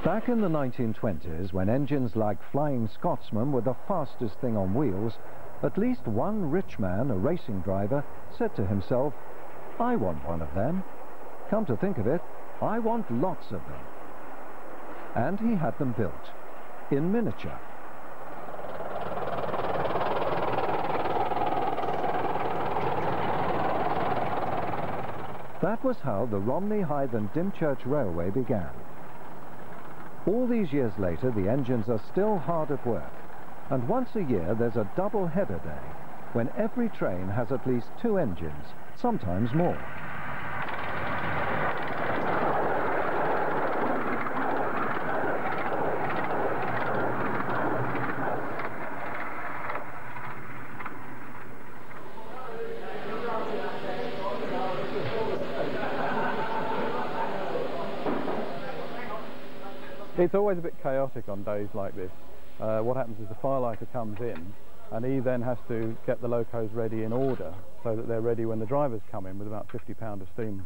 Back in the 1920s, when engines like Flying Scotsman were the fastest thing on wheels, at least one rich man, a racing driver, said to himself, "I want one of them. Come to think of it, I want lots of them." And he had them built, in miniature. That was how the Romney Hythe and Dymchurch Railway began. All these years later, the engines are still hard at work, and once a year there's a double-header day, when every train has at least 2 engines, sometimes more. It's always a bit chaotic on days like this. What happens is the firelighter comes in and he then has to get the locos ready in order so that they're ready when the drivers come in with about 50 pounds of steam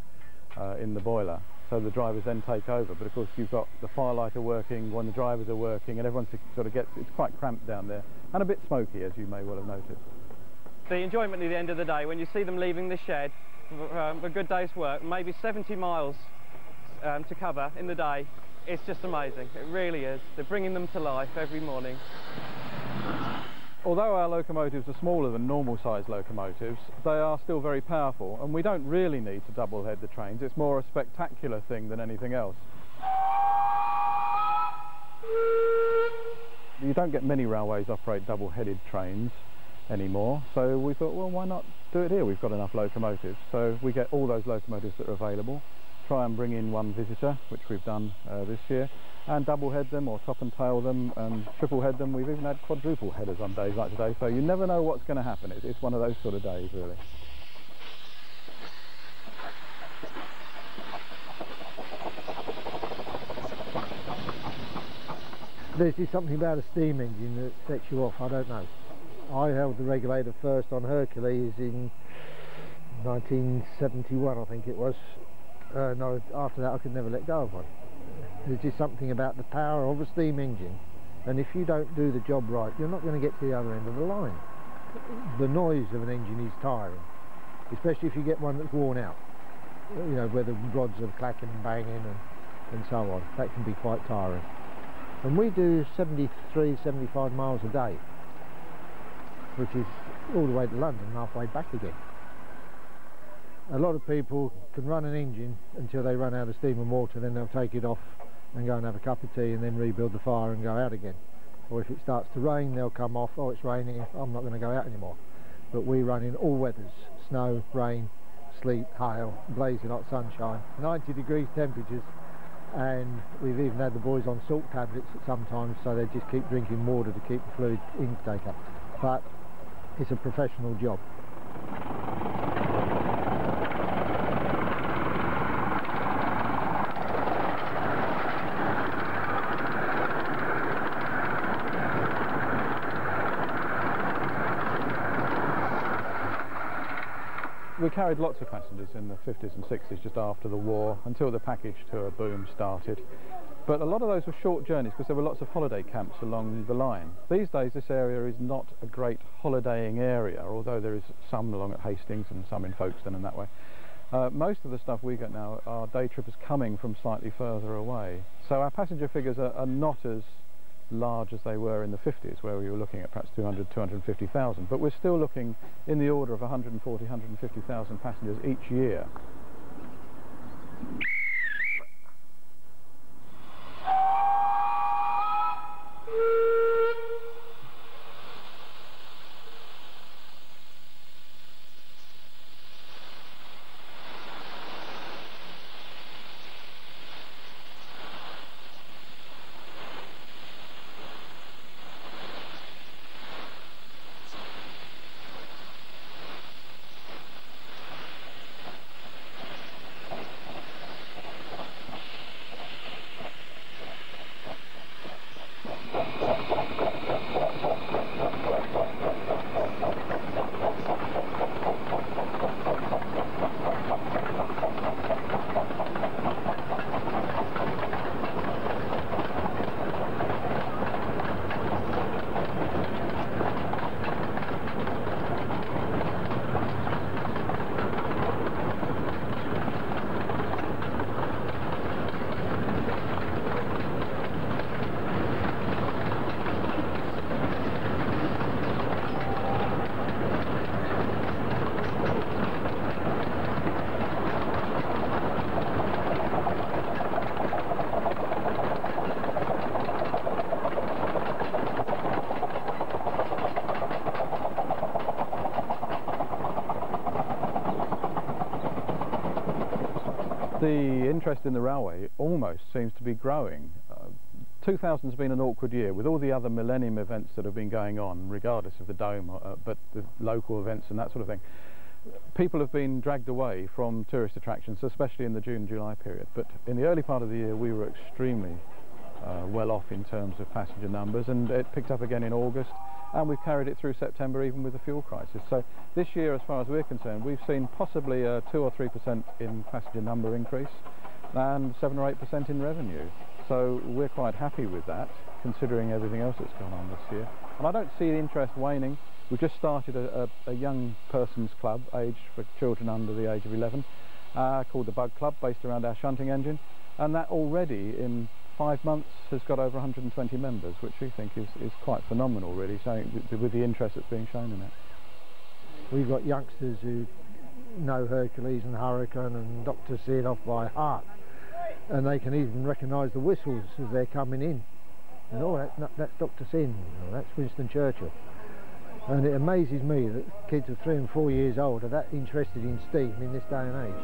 in the boiler. So the drivers then take over, but of course you've got the firelighter working when the drivers are working, and everyone sort of gets, it's quite cramped down there and a bit smoky, as you may well have noticed. The enjoyment at the end of the day, when you see them leaving the shed for a good day's work, maybe 70 miles to cover in the day, it's just amazing. It really is. They're bringing them to life every morning. Although our locomotives are smaller than normal size locomotives, they are still very powerful, and we don't really need to double head the trains. It's more a spectacular thing than anything else. You don't get many railways operate double-headed trains anymore, so we thought, well, why not do it here? We've got enough locomotives, so we get all those locomotives that are available, try and bring in one visitor, which we've done this year, and double head them or top and tail them and triple head them. We've even had quadruple headers on days like today, so you never know what's going to happen. It's one of those sort of days, really. There's just something about a steam engine that sets you off, I don't know. I held the regulator first on Hercules in 1971, I think it was. No, after that I could never let go of one. There's just something about the power of a steam engine, and if you don't do the job right, you're not going to get to the other end of the line. The noise of an engine is tiring, especially if you get one that's worn out, you know, where the rods are clacking and banging and so on. That can be quite tiring. And we do 73, 75 miles a day, which is all the way to London and halfway back again. A lot of people can run an engine until they run out of steam and water, then they'll take it off and go and have a cup of tea and then rebuild the fire and go out again. Or if it starts to rain, they'll come off, oh, it's raining, I'm not going to go out anymore. But we run in all weathers, snow, rain, sleet, hail, blazing hot sunshine, 90 degrees temperatures, and we've even had the boys on salt tablets sometimes, so they just keep drinking water to keep the fluid intake up. But it's a professional job. We carried lots of passengers in the 50s and 60s just after the war, until the package tour boom started. But a lot of those were short journeys because there were lots of holiday camps along the line. These days this area is not a great holidaying area, although there is some along at Hastings and some in Folkestone and that way. Most of the stuff we get now are day trippers coming from slightly further away. So our passenger figures are not as large as they were in the 50s, where we were looking at perhaps 200, 250,000, but we're still looking in the order of 140, 150,000 passengers each year. The interest in the railway almost seems to be growing. 2000 has been an awkward year with all the other millennium events that have been going on, regardless of the Dome, but the local events and that sort of thing. People have been dragged away from tourist attractions, especially in the June-July period. But in the early part of the year, we were extremely well off in terms of passenger numbers, and it picked up again in August, and we've carried it through September even with the fuel crisis. So this year, as far as we're concerned, we've seen possibly a 2 or 3% in passenger number increase and 7 or 8% in revenue. So we're quite happy with that, considering everything else that's gone on this year. And I don't see the interest waning. We've just started a young persons club, aged for children under the age of 11, called the Bug Club, based around our shunting engine, and that already in 5 months has got over 120 members, which we think is quite phenomenal, really, showing with the interest that's being shown in it. We've got youngsters who know Hercules and Hurricane and Dr. Sid off by heart, and they can even recognise the whistles as they're coming in. And oh, that's Dr. Sid, or that's Winston Churchill. And it amazes me that kids of 3 and 4 years old are that interested in steam in this day and age.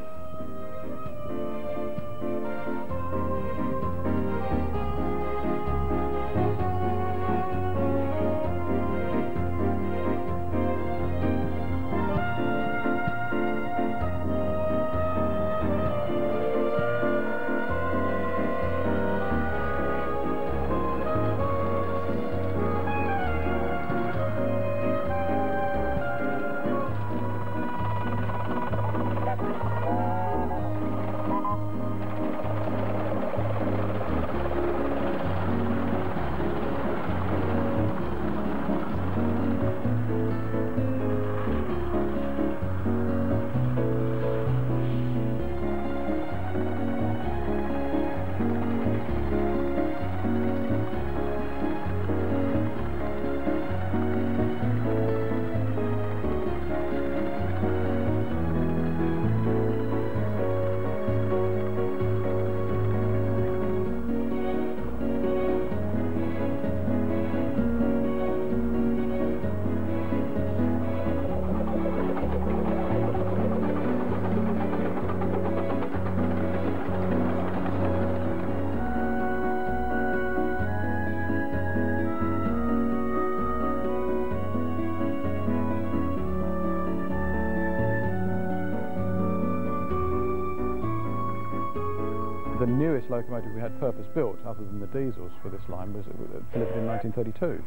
The newest locomotive we had purpose-built, other than the diesels for this line, was delivered in 1932.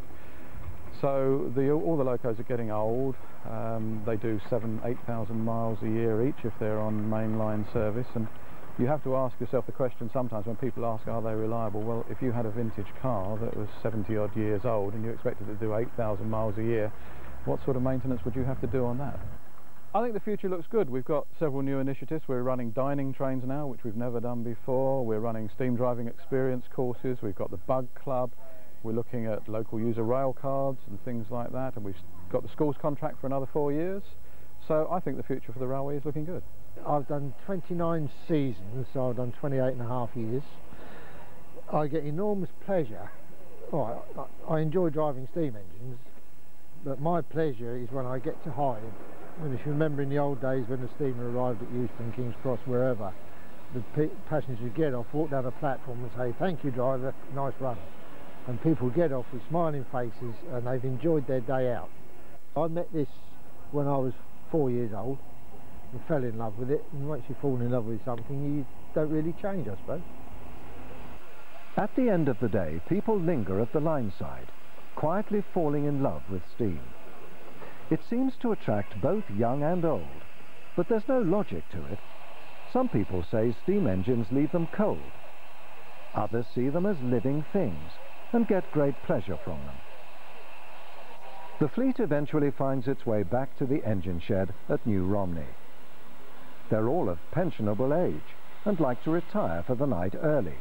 So all the locos are getting old. They do 8,000 miles a year each if they're on mainline service, and you have to ask yourself the question sometimes when people ask, are they reliable? Well, if you had a vintage car that was 70 odd years old and you expected it to do 8,000 miles a year, what sort of maintenance would you have to do on that? I think the future looks good. We've got several new initiatives. We're running dining trains now, which we've never done before. We're running steam driving experience courses. We've got the Bug Club. We're looking at local user rail cards and things like that. And we've got the schools contract for another 4 years. So I think the future for the railway is looking good. I've done 29 seasons, so I've done 28.5 years. I get enormous pleasure. Oh, I enjoy driving steam engines, but my pleasure is when I get to Hythe. And if you remember in the old days when the steamer arrived at Euston, King's Cross, wherever, the passengers would get off, walk down the platform and say, "Thank you, driver, nice run." And people get off with smiling faces and they've enjoyed their day out. I met this when I was 4 years old and fell in love with it, and once you fall in love with something, you don't really change, I suppose. At the end of the day, people linger at the line side, quietly falling in love with steam. It seems to attract both young and old, but there's no logic to it. Some people say steam engines leave them cold. Others see them as living things and get great pleasure from them. The fleet eventually finds its way back to the engine shed at New Romney. They're all of pensionable age and like to retire for the night early,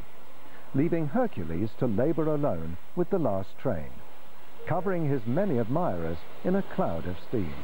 leaving Hercules to labour alone with the last train, covering his many admirers in a cloud of steam.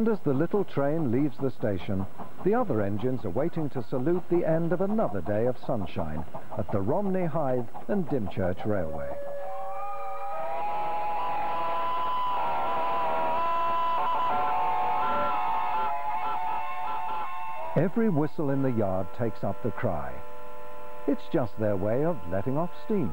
And as the little train leaves the station, the other engines are waiting to salute the end of another day of sunshine at the Romney Hythe and Dymchurch Railway. Every whistle in the yard takes up the cry. It's just their way of letting off steam.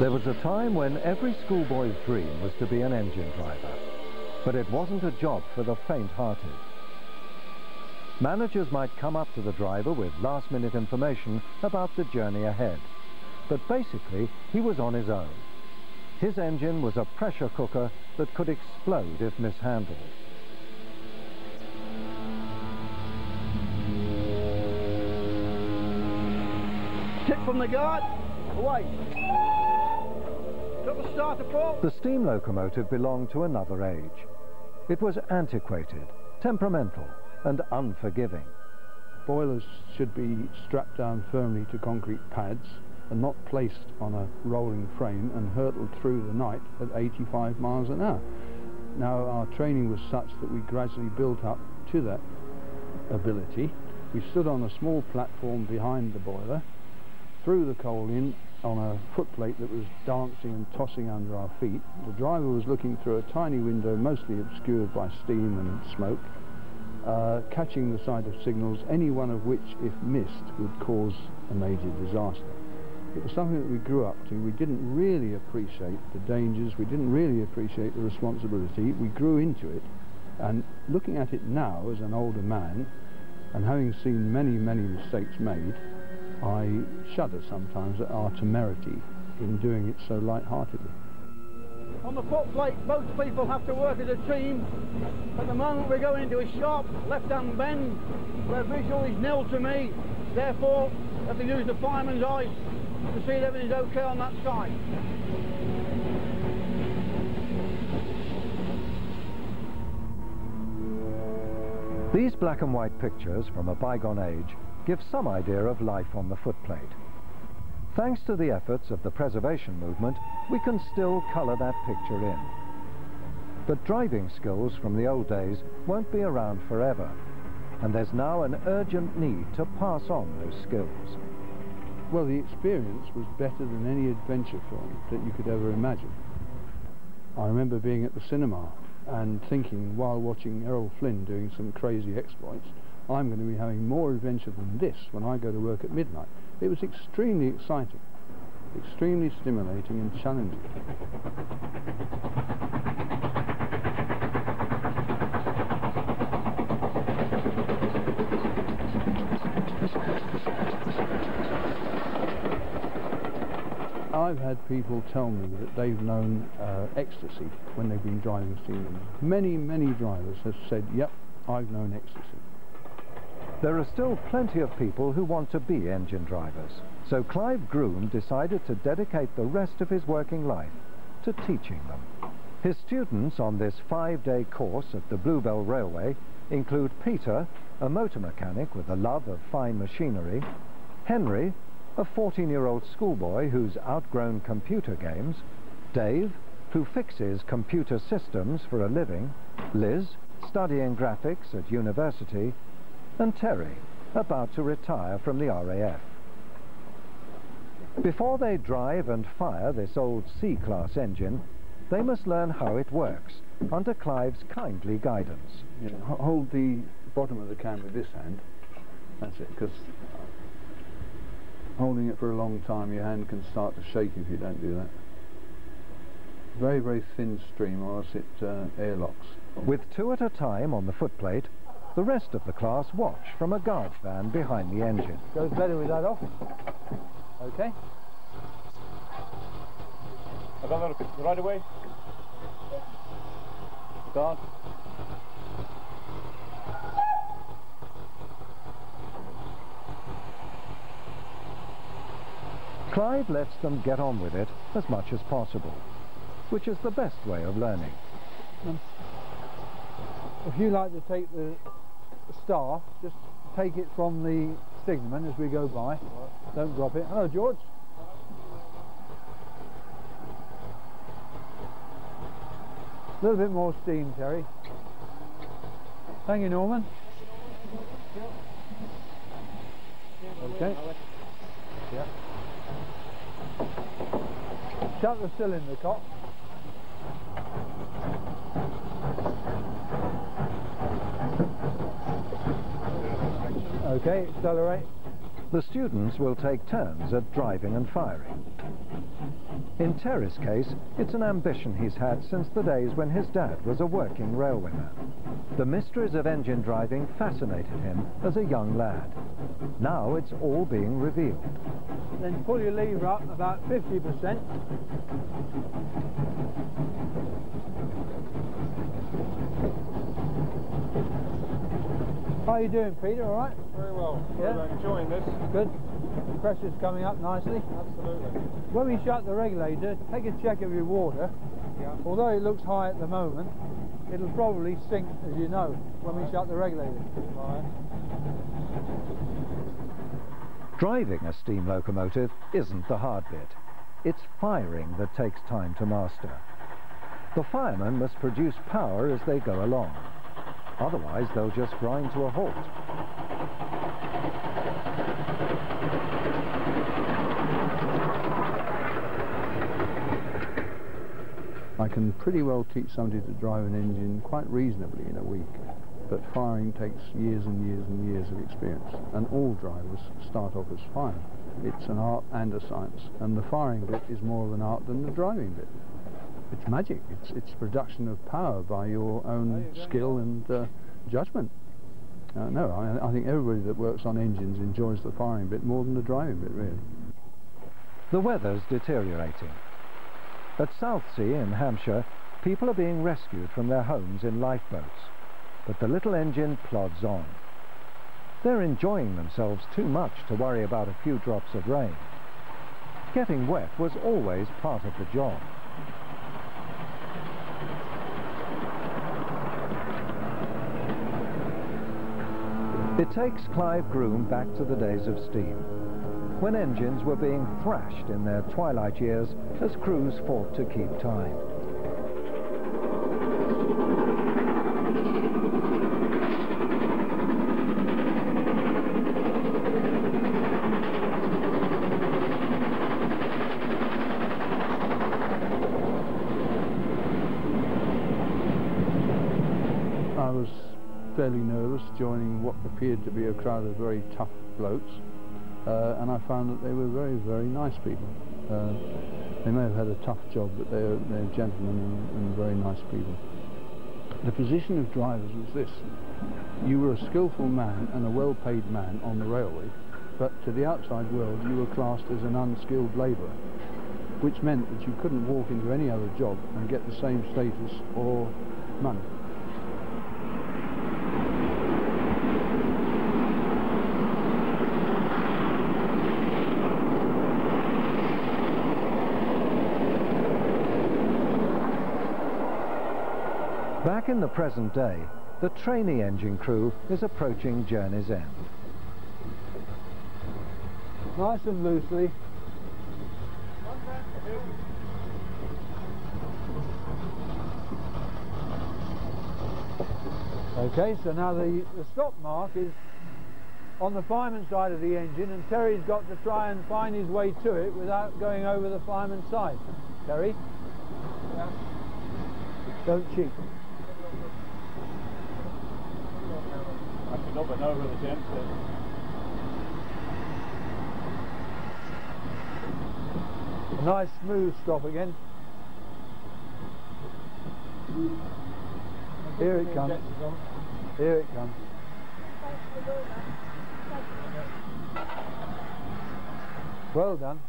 There was a time when every schoolboy's dream was to be an engine driver, but it wasn't a job for the faint-hearted. Managers might come up to the driver with last-minute information about the journey ahead, but basically he was on his own. His engine was a pressure cooker that could explode if mishandled. Tip from the guard, away. Took the starter pull. The steam locomotive belonged to another age. It was antiquated, temperamental, and unforgiving. Boilers should be strapped down firmly to concrete pads and not placed on a rolling frame and hurtled through the night at 85 miles an hour. Now, our training was such that we gradually built up to that ability. We stood on a small platform behind the boiler, threw the coal in on a footplate that was dancing and tossing under our feet. The driver was looking through a tiny window, mostly obscured by steam and smoke, catching the sight of signals, any one of which, if missed, would cause a major disaster. It was something that we grew up to. We didn't really appreciate the dangers, we didn't really appreciate the responsibility. We grew into it, and looking at it now as an older man, and having seen many, many mistakes made, I shudder sometimes at our temerity in doing it so light-heartedly. On the footplate, both people have to work as a team. At the moment we're going into a sharp left-hand bend where visual is nil to me. Therefore, I have to use the fireman's eye to see that everything's okay on that side. These black and white pictures from a bygone age give some idea of life on the footplate. Thanks to the efforts of the preservation movement, we can still colour that picture in. But driving skills from the old days won't be around forever, and there's now an urgent need to pass on those skills. Well, the experience was better than any adventure film that you could ever imagine. I remember being at the cinema and thinking, while watching Errol Flynn doing some crazy exploits, I'm going to be having more adventure than this when I go to work at midnight. It was extremely exciting, extremely stimulating and challenging. I've had people tell me that they've known ecstasy when they've been driving steam engines. Many, many drivers have said, yep, I've known ecstasy. There are still plenty of people who want to be engine drivers, so Clive Groom decided to dedicate the rest of his working life to teaching them. His students on this 5-day course at the Bluebell Railway include Peter, a motor mechanic with a love of fine machinery, Henry, a 14-year-old schoolboy who's outgrown computer games, Dave, who fixes computer systems for a living, Liz, studying graphics at university, and Terry, about to retire from the RAF. Before they drive and fire this old C-class engine, they must learn how it works, under Clive's kindly guidance. Yeah, hold the bottom of the can with this hand. That's it, because holding it for a long time, your hand can start to shake if you don't do that. Very, very thin stream, or else it airlocks. With 2 at a time on the footplate, the rest of the class watch from a guard van behind the engine. Goes better with that off. Okay. I've got a little bit right away. Guard. Clive lets them get on with it as much as possible. which is the best way of learning. If you like to take the star, just take it from the signalman as we go by. Don't drop it. Hello, George. A little bit more steam, Terry. Thank you, Norman. Okay. Yeah. Shut the cylinder cock. Okay, accelerate. The students will take turns at driving and firing. In Terry's case, it's an ambition he's had since the days when his dad was a working railwayman. The mysteries of engine driving fascinated him as a young lad. Now it's all being revealed. Then pull your lever up about 50%. How are you doing, Peter? All right? Very well. Yeah? I'm enjoying this. Good. The pressure's coming up nicely. Absolutely. When we shut the regulator, take a check of your water. Yeah. Although it looks high at the moment, it'll probably sink, as you know, when we shut the regulator. Right. Driving a steam locomotive isn't the hard bit. It's firing that takes time to master. The firemen must produce power as they go along. Otherwise, they'll just grind to a halt. I can pretty well teach somebody to drive an engine quite reasonably in a week, but firing takes years and years and years of experience, and all drivers start off as firemen. It's an art and a science, and the firing bit is more of an art than the driving bit. It's magic. It's production of power by your own skill and judgment. No, I think everybody that works on engines enjoys the firing bit more than the driving bit, really. The weather's deteriorating. At Southsea in Hampshire, people are being rescued from their homes in lifeboats, but the little engine plods on. They're enjoying themselves too much to worry about a few drops of rain. Getting wet was always part of the job. It takes Clive Groom back to the days of steam, when engines were being thrashed in their twilight years as crews fought to keep time. I was fairly nervous joining what appeared to be a crowd of very tough blokes, and I found that they were very, very nice people. They may have had a tough job, but they're gentlemen and very nice people. The position of drivers was this: you were a skillful man and a well-paid man on the railway, but to the outside world you were classed as an unskilled labourer, which meant that you couldn't walk into any other job and get the same status or money. Back in the present day, the trainee engine crew is approaching journey's end. Nice and loosely. Okay, so now the stop mark is on the fireman's side of the engine, and Terry's got to try and find his way to it without going over the fireman's side. Terry? Yeah. Don't cheat. Up and over the gents. A nice smooth stop again. Here it comes. Here it comes. Well done.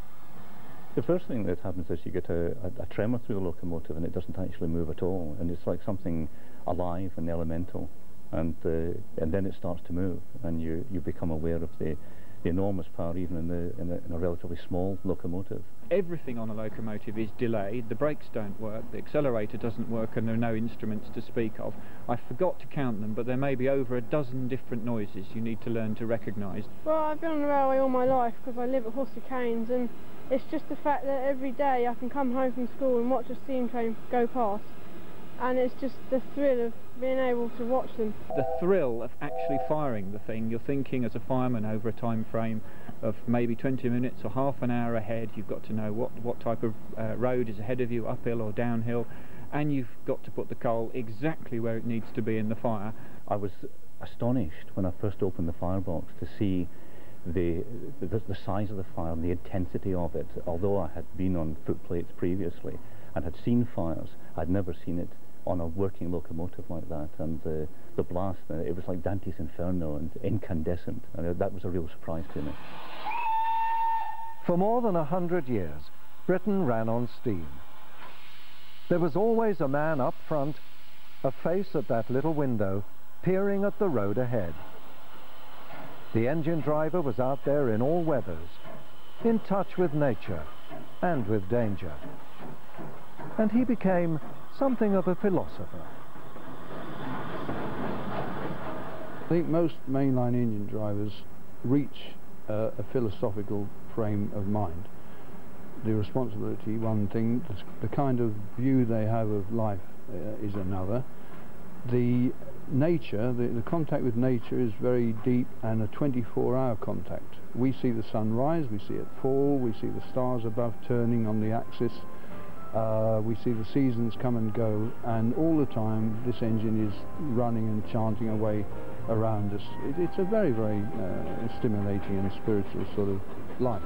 The first thing that happens is you get a tremor through the locomotive, and it doesn't actually move at all, and it's like something alive and elemental, and then it starts to move, and you become aware of the the enormous power even in a relatively small locomotive. Everything on a locomotive is delayed, the brakes don't work, the accelerator doesn't work, and there are no instruments to speak of. I forgot to count them, but there may be over a dozen different noises you need to learn to recognise. Well, I've been on the railway all my life because I live at Horsey Canes, and it's just the fact that every day I can come home from school and watch a steam train go past, and it's just the thrill of being able to watch them. The thrill of actually firing the thing. You're thinking as a fireman over a time frame of maybe 20 minutes or half an hour ahead. You've got to know what type of road is ahead of you, uphill or downhill, and you've got to put the coal exactly where it needs to be in the fire. I was astonished when I first opened the firebox to see the size of the fire and the intensity of it. Although I had been on footplates previously and had seen fires, I'd never seen it on a working locomotive like that, and the blast, it was like Dante's Inferno and incandescent, and that was a real surprise to me. For more than 100 years, Britain ran on steam. There was always a man up front, a face at that little window, peering at the road ahead. The engine driver was out there in all weathers, in touch with nature and with danger. And he became something of a philosopher. I think most mainline engine drivers reach a philosophical frame of mind. The responsibility, one thing, the kind of view they have of life is another. The nature, the contact with nature is very deep and a 24-hour contact. We see the sun rise, we see it fall, we see the stars above turning on the axis. We see the seasons come and go, and all the time this engine is running and chanting away around us. It's a very, very stimulating and spiritual sort of life.